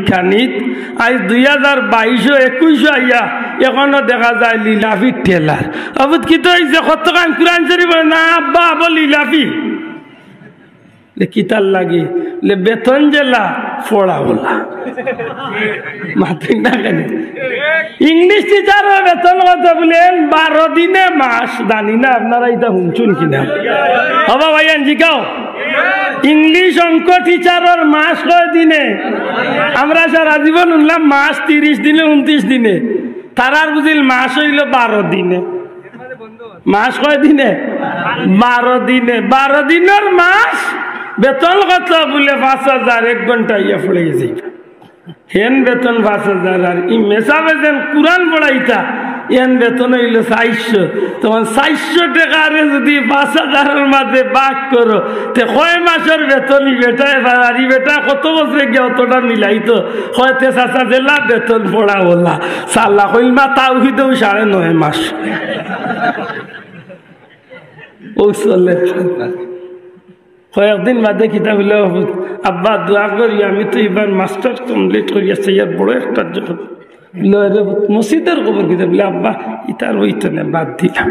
খানিত আজ 2022-21 আইয়া এখনো দেখা যায় লিলাফি টেলার অবুত কি তো হয়েছে কত কান কুরআন শরীফ না আব্বা আবো লিলাফি কিতার লাগে বেতন জেলা ফোড়া বলা মাথিন না কেন ইংলিশ টিচার বেতন কথা বলেন 12 দিনে মাস জানি না আপনারা এটা শুনছুন কিনা হবা ভাইয়ান জিগাও ইংলিশ অঙ্ক টিচারের মাস কয় দিনে আমরা সারা জীবন শুনলাম মাস 30 দিনে 29 দিনে তারার বুঝিল মাস হইল 12 দিনে মাস কয় দিনে 12 দিনে 12 দিনের মাস বেতন কত বলে 5000 1 ঘন্টা ইয়ে পড়ে যাইবা হেন বেতন 5000 আর ই মেসাবে যেন কুরআন পড়াইতা এন বেতন হইল 400 তোমার 400 টাকারে যদি 5000 এর মধ্যে ভাগ করো তে কয় মাসের বেতনই বেটা বাড়ি বেটা কত বছরে গিয়ে অতটা মিলাইতো হয়তো চাচা জেলা বেতন পড়া বলা সাল্লা কইলমা তাওহিদেও 9.5 মাস ও চলে কয়েকদিন বাদে কিতাব হইল আব্বা দোয়া করি আমি তো এবার মাস্টার কমপ্লিট করি আসছে ইয়ার বড় একটা জব মসজিদের খবর কিতাব বলে আব্বা ইতার ওইটা না বাদ দিলাম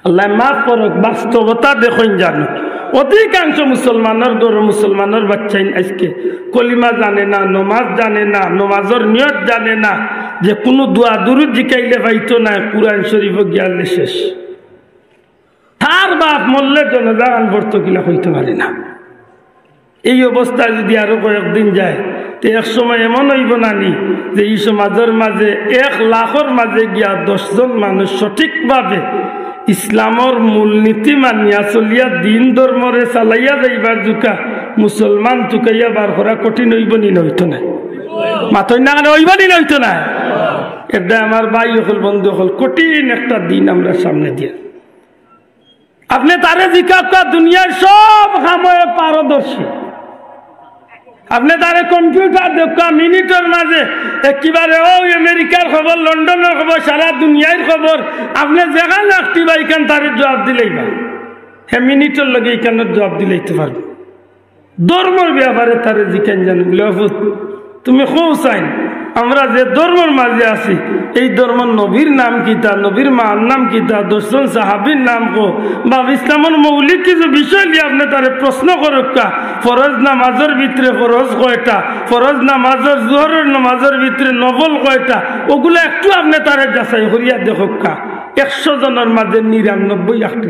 আল্লাহ মাফ করুক বাস্তবতা দেখুন জানো অধিকাংশ মুসলমানের গর মুসলমানের বাচ্চাই আজকে কলিমা জানে না নমাজ জানে না নমাজের নিয়ত জানে না যে কোনো দোয়া দুরুদ জিকাইলে পাইতো না কুরআন শরীফ জ্ঞানলে শেষ তার বাপ মল্লের জন্য জাগান ভর্ত কিলা হইতে পারে না এই অবস্থায় যদি আরো কয়েকদিন যায় তো এক সময় এমন হইব নানি যে এই সমাজের মাঝে 1 লাখের মাঝে গিয়া 10 জন মানুষ সঠিকভাবে ইসলামর মূলনীতি মানিয়া চলিয়া দিন ধর্মরে চালাইয়া যাইবার জুকা মুসলমান চুকাইয়া বার করা কঠিন হইব নি নইতো না মাথই না হইব নি নইতো না এটা আমার ভাই হল বন্ধু হল কঠিন একটা দিন আমরা সামনে দিয়া আপনি তারে জিজ্ঞাসা দুনিয়ার সব সময়ে পারদর্শী আপনি তারে কম্পিউটার দেখা মিনিটের মাঝে একেবারে ও আমেরিকার খবর লন্ডনের খবর সারা দুনিয়ার খবর আপনি যেখানে রাখতে বা এখান তারে জবাব দিলেই পাই হ্যাঁ মিনিটের লগে এখানে জবাব দিলেইতে পারবে ধর্মের ব্যাপারে তারে জিজ্ঞান জানেন তুমি খুব চাইন আমরা যে ধর্মের মাঝে আছি এই ধর্ম নবীর নাম কিতা নবীর মার নাম কিতা 10 জন সাহাবীর নাম কো বা ইসলামের মৌলিক কিছু বিষয় নিয়ে আপনি তারে প্রশ্ন করুকা ফরজ নামাজের ভিতরে ফরজ কয়টা ফরজ নামাজের জোহরের নামাজের ভিতরে নফল কয়টা ওগুলো একটু আপনি তারে যাচাই করিয়া দেখুকা 100 জনের মাঝে 99 একটি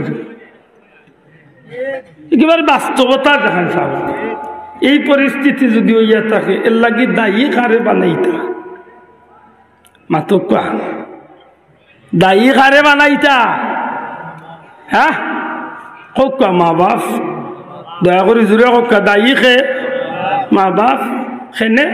একেবারে বাস্তবতা দেখান সাহেব এই পরিস্থিতি যদি হইয়া থাকে এর লাগি দায়ী কারে বানাইতা মাতকা দায়ী কারে বানাইতা হ্যাঁ কোকা মা বাপ দয়া করে জুড়ে কোকা দায়ী খে মা বাপ খেনে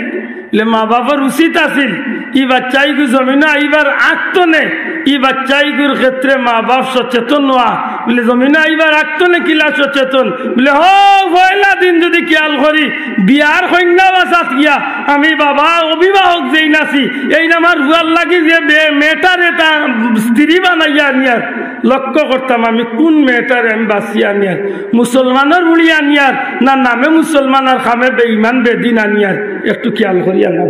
মা বাবার উচিত আছিল ই বাচ্চাইগু জমিনে আইবার আগতো নে ই বাচ্চাইগুর ক্ষেত্রে মা বাপ সচেতন হওয়া বলে জমিনে আইবার আগতো নে কিলা সচেতন বলে পয়লা দিন যদি খেয়াল করি বিয়ার কন্যা বাসাত গিয়া আমি বাবা অভিভাবক যেই নাছি এই আমার হুয়ার লাগি যে মেয়েটার এটা স্ত্রী বানাইয়া নিয়ার লক্ষ্য করতাম আমি কোন মেয়েটার আমি বাঁচিয়া নিয়ার মুসলমানের উড়িয়া নিয়ার না নামে মুসলমান আর খামে বেঈমান বেদিন আনিয়ার একটু খেয়াল করিয়া না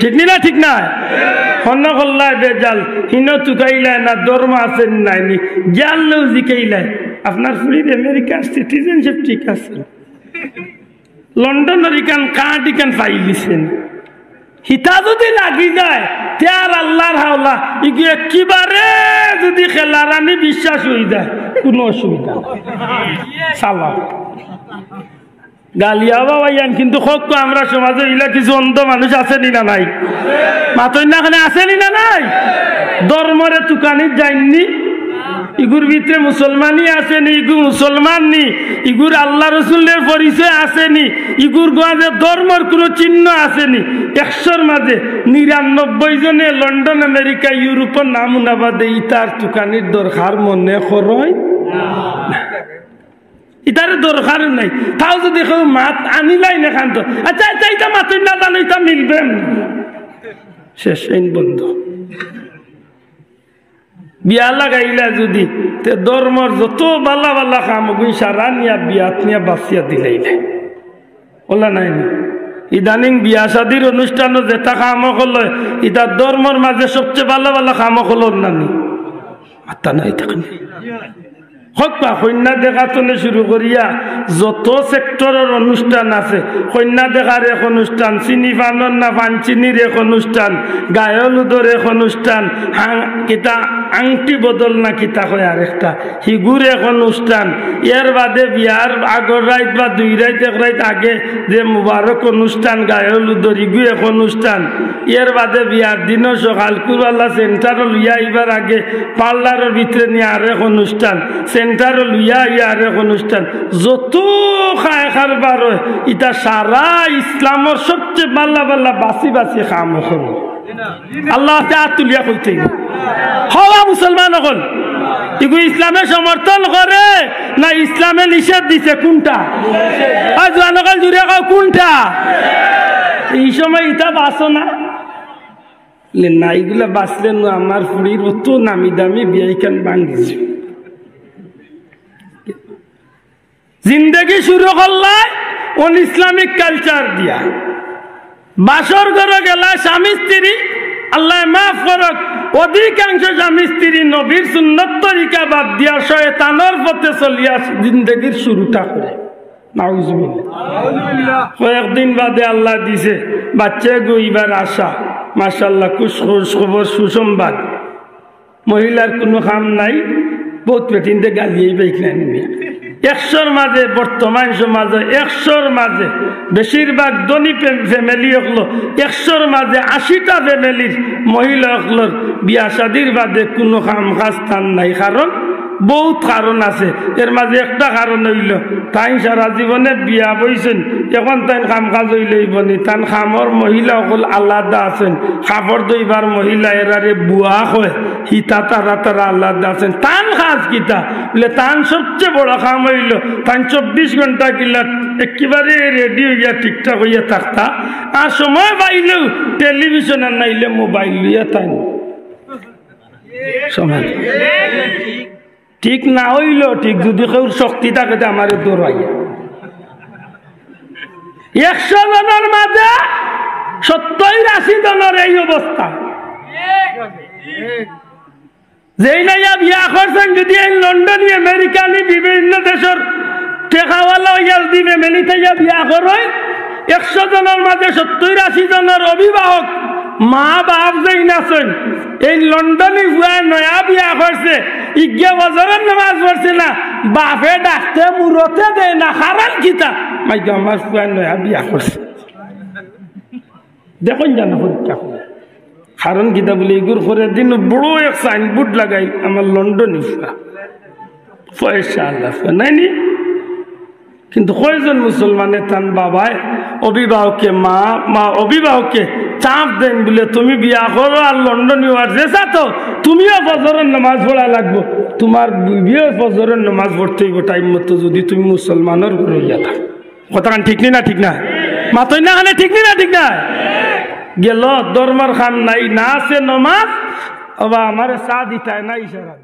ঠিক না ঠিক না হন্য কল্লায় বেজাল হিন তুকাইলায় না ধর্ম আছে নাইনি জ্ঞান লেও জিকাইলায় আপনার ফুরির আমেরিকার সিটিজেনশিপ ঠিক আছে লন্ডনের ইকান কাঠ ইকান ফাইল দিছেন হিতা যদি লাগি যায় তার আল্লাহর হাওলা ইগু একেবারে যদি খেলার আমি বিশ্বাস হয়ে যায় কোনো অসুবিধা সালাম গালিয়া বাবাইয়ান কিন্তু হোক আমরা সমাজে ইলা কিছু অন্ধ মানুষ আছেনি না নাই মাতই না খানে আসেনি না নাই ধর্মরে তুকানিত যায়নি ইগুর ভিতরে মুসলমানই আসেনি ইগু মুসলমান নি ইগুর আল্লাহ রসুলের পরিচয় আসেনি ইগুর গাঁজে ধর্মর কোনো চিহ্ন আসেনি 100-র মাঝে 99 জনে লন্ডন আমেরিকা ইউরোপের নাম উনাবাদে ইতার তুকানির দরকার মনে করয় ইতার দরকার নাই তাও যদি মাত আনিলাই না খান তো আচ্ছা আচ্ছা এটা মাতই না জানো এটা মিলবে শেষ আইন বন্ধ বিয়া লাগাইলা যদি তে ধর্মর যত বালা বালা কাম সারা নিয়া বিয়াত নিয়া বাঁচিয়া দিলাইলে ওলা নাই না ইদানিং বিয়া শাদির অনুষ্ঠানও যেটা খামক হলো ইটা ধর্মর মাঝে সবচেয়ে ভালো ভালো খামক হলো নানি আত্মা নাই থাকেন হোক বা কন্যা দেখাতনে শুরু করিয়া যত সেক্টরের অনুষ্ঠান আছে কন্যা দেখার এক অনুষ্ঠান, চিনি পানর না পান চিনির এক অনুষ্ঠান, গায়লুদর এক অনুষ্ঠান, কিতা আংটি বদল না কিতা হয় আর একটা হিগুর এক অনুষ্ঠান, এর বাদে বিয়ার আগর রাত বা 2 রাত 1 রাত আগে যে মুবারক অনুষ্ঠান গায়লুদর হিগু এক অনুষ্ঠান, এর বাদে বিয়ার দিনও সকাল কুরবাল্লা সেন্টার লইয়া আইবার আগে পার্লারের ভিতরে নিয়ে আর এক অনুষ্ঠান, সেন্টার লইয়া আর এক অনুষ্ঠান, যত খায় খারবার হয় ইটা সারা ইসলামের সবচেয়ে বাল্লা বাল্লা বাসি বাসি খাম হল আল্লাহ তুলিয়া কইতে হওয়া মুসলমান হল এগুলো ইসলামে সমর্থন করে না ইসলামে নিষেধ দিছে কোনটা আজ জনগণ জুড়ে কোনটা এই সময় ইটা বাঁচো না না এগুলা বাঁচলে আমার ফুড়ির অত নামি দামি বিয়াইখান ভাঙিছে জিন্দগি শুরু করলাই অন ইসলামিক কালচার দিয়া বাসর ঘরে গেলা স্বামী স্ত্রী আল্লাহ মাফ করক অধিকাংশ স্বামী স্ত্রী নবীর সুন্নত তরিকা বাদ দিয়া শয়তানের পথে চলিয়া জিন্দগির শুরুটা করে কয়েকদিন বাদে আল্লাহ দিছে বাচ্চা গইবার আশা মাশাআল্লাহ খুশ খবর সুসংবাদ মহিলার কোনো কাম নাই বহুত পেটিনতে গালিয়ে বাইকনা নিয়ে 100-র মাঝে বর্তমান সমাজে 100-র মাঝে বেশিরভাগ ধনী ফ্যামিলি হলো 100-র মাঝে 80টা ফ্যামিলির মহিলা হলোর বিয়া শাদির বাদে কোনো কাম কাজ স্থান নাই কারণ বহুত কারণ আছে এর মাঝে একটা কারণ হইল তাই সারা জীবনে বিয়া বইছেন এখন তাই কাম কাজ হইলেই বনি তান খামর মহিলা সকল আলাদা আছেন খাপড় দইবার মহিলা এরারে বুয়া হয় হিতা তারা তারা আলাদা আছেন তান কাজ কিতা বলে তান সবচেয়ে বড় কাম হইল তান 24 ঘন্টা কিলা একেবারে রেডি হইয়া ঠিকঠাক হইয়া থাকতা আর সময় পাইলেও টেলিভিশন আর নাইলে মোবাইল লইয়া তাই সময় ঠিক না হইল ঠিক যদি কেউ শক্তি থাকে আমার দৌড়াইয়া 100 জনের মাঝে 70-80 জনের এই অবস্থা যেই নাইয়া বিয়া করছেন যদি এই লন্ডনী আমেরিকানি বিভিন্ন দেশের টেকাওয়ালা হইয়া যদি ফ্যামিলি থেকে বিয়া করে 100 জনের মাঝে 70-80 জনের অভিভাবক মা বাপ যেই নাছেন এই লন্ডনে নয়া বিয়া করছে ইজ্ঞা বছরের নামাজ পড়ছে না বাপে ডাকতে মুরতে দেয় না হারান কিতা মাইকে আমার ফুয়ার নয়া বিয়া করছে দেখুন জানা পরীক্ষা করে কারণ কিতা বলে এগুর করে দিন বড় এক সাইনবোর্ড লাগাই আমার লন্ডনে ফুয়া পয়সা আল্লাহ নাই নি কিন্তু কয়জন মুসলমানের তান বাবায় অভিভাবককে মা অভিভাবককে চাপ দেন বলে তুমি বিয়া করো আর লন্ডনে আর যেসা তো তুমিও ফজরের নামাজ পড়া লাগবো তোমার বিবিও ফজরের নামাজ পড়তে হইব টাইম মতো যদি তুমি মুসলমানের ঘরে গিয়া থাক কথাখান ঠিক না ঠিক না মাতই না খানে ঠিক না ঠিক না গেল ধর্মের খান নাই না আছে নমাজ আবার আমার চা দিতায় না ইশারা